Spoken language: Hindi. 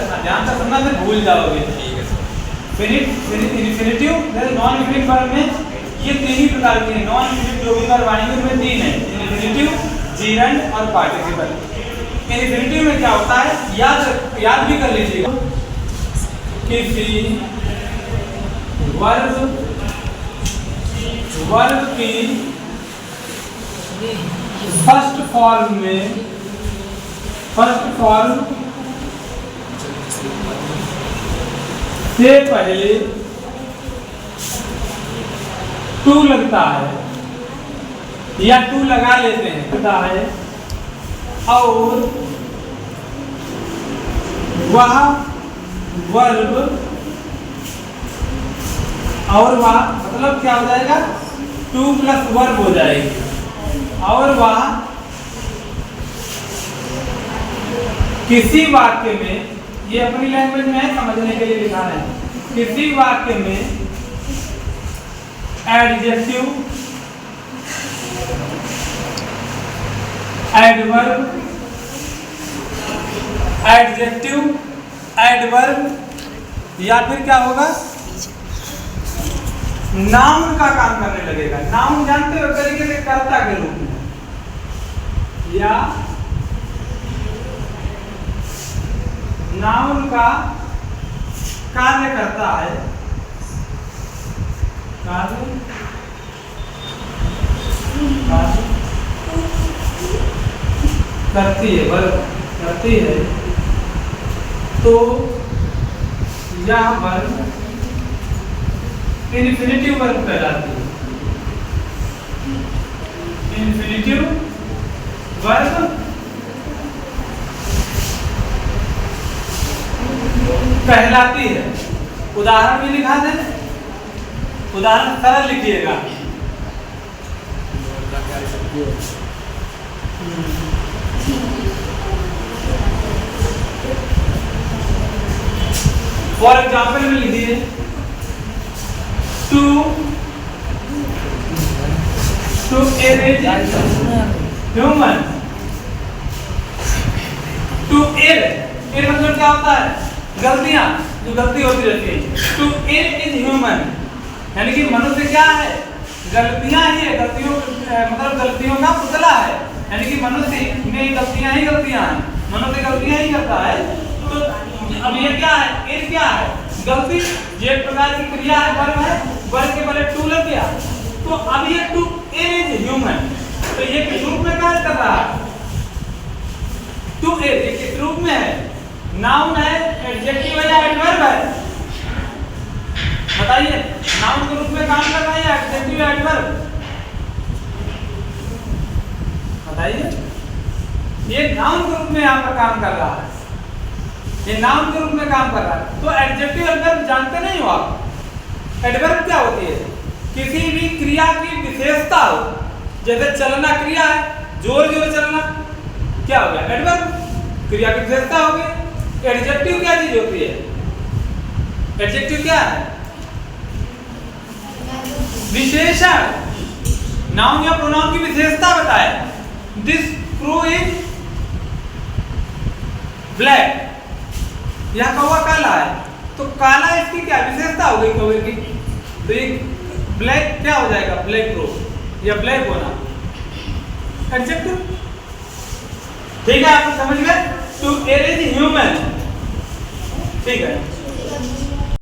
रखना, ध्यान से सुनना, फिर भूल जाओगे। ठीक है sir. Infinitive non infinite verb में ये तीन ही प्रकार के हैं। नॉन इन्फिनिट जो भी वर्ब आएंगे उनमें तीन है, इन्फिनिटिव, जीरंड और पार्टिसिपल। इन्फिनिटिव में क्या होता है, याद भी कर लीजिएगा। किसी वर्ब की फर्स्ट फॉर्म से पहले टू लगता है या टू लगा लेते हैं लगता है, और वह मतलब क्या हो जाएगा, टू प्लस वर्ब हो जाएगी, और वह किसी वाक्य में, ये अपनी लैंग्वेज में है, समझने के लिए लिखा है, किसी वाक्य में एडजेक्टिव, एडवर्ब या फिर क्या होगा, नाउन का काम करने लगेगा। नाउन जानते हो तरीके से कर्ता के रूप में, या नाउन का कार्य करता है, करती है, तो यह वर्ब इन्फिनिटिव वर्ब कहलाती है। इन्फिनिटिव वर्ब कहलाती है। उदाहरण भी लिखा दें, उदाहरण सरल लिखिएगा। फॉर एग्जाम्पल में लिखिए, टू एरेज ह्यूमन, टू एर मतलब क्या होता है, गलतियां, जो गलती होती रहती है। टू एर इज ह्यूमन, यानी कि मनुष्य क्या है, गलतियां ही है, मतलब गलतियों का पुतला है, यानी कि मनुष्य में गलतियां हैं, मनुष्य गलतियां ही करता है। तो अब ये क्या है, एर क्या है, गलती, ये एक प्रकार की क्रिया है, वर्ब है, वर्ब के पहले टू लग गया, तो अब ये टू एर इज ह्यूमन, तो ये किस रूप में कार्य कर रहा है, टू एर ये किस रूप में है, नाउन है, एडजेक्टिव है या एडवर्ब है, बताइए, नाउन के रूप में काम कर रहा है या एडजेक्टिव या एडवर्ब, बताइए। ये नाउन के रूप में यहाँ पर काम कर रहा है, ये नाउन के रूप में काम कर रहा है। तो एडजेक्टिव एडवर्ब जानते नहीं हो आप। एडवर्ब क्या होती है, किसी भी क्रिया की विशेषता हो, जैसे चलना क्रिया है, जोर जोर चलना, क्या हो गया, एडवर्ब, क्रिया की विशेषता हो गई। एडजेक्टिव क्या चीज होती है, एडजेक्टिव क्या है, विशेषण, नाउन या प्रोनाउन की विशेषता बताए। दिस क्रू इज ब्लैक, यह कौवा काला है, तो काला इसकी क्या विशेषता हो गई कौवे की, तो ये ब्लैक क्या हो जाएगा, ब्लैक क्रो या ब्लैक होना, एडजेक्टिव। ठीक है, आप समझ गए, टू एर इज ह्यूमन, ठीक है।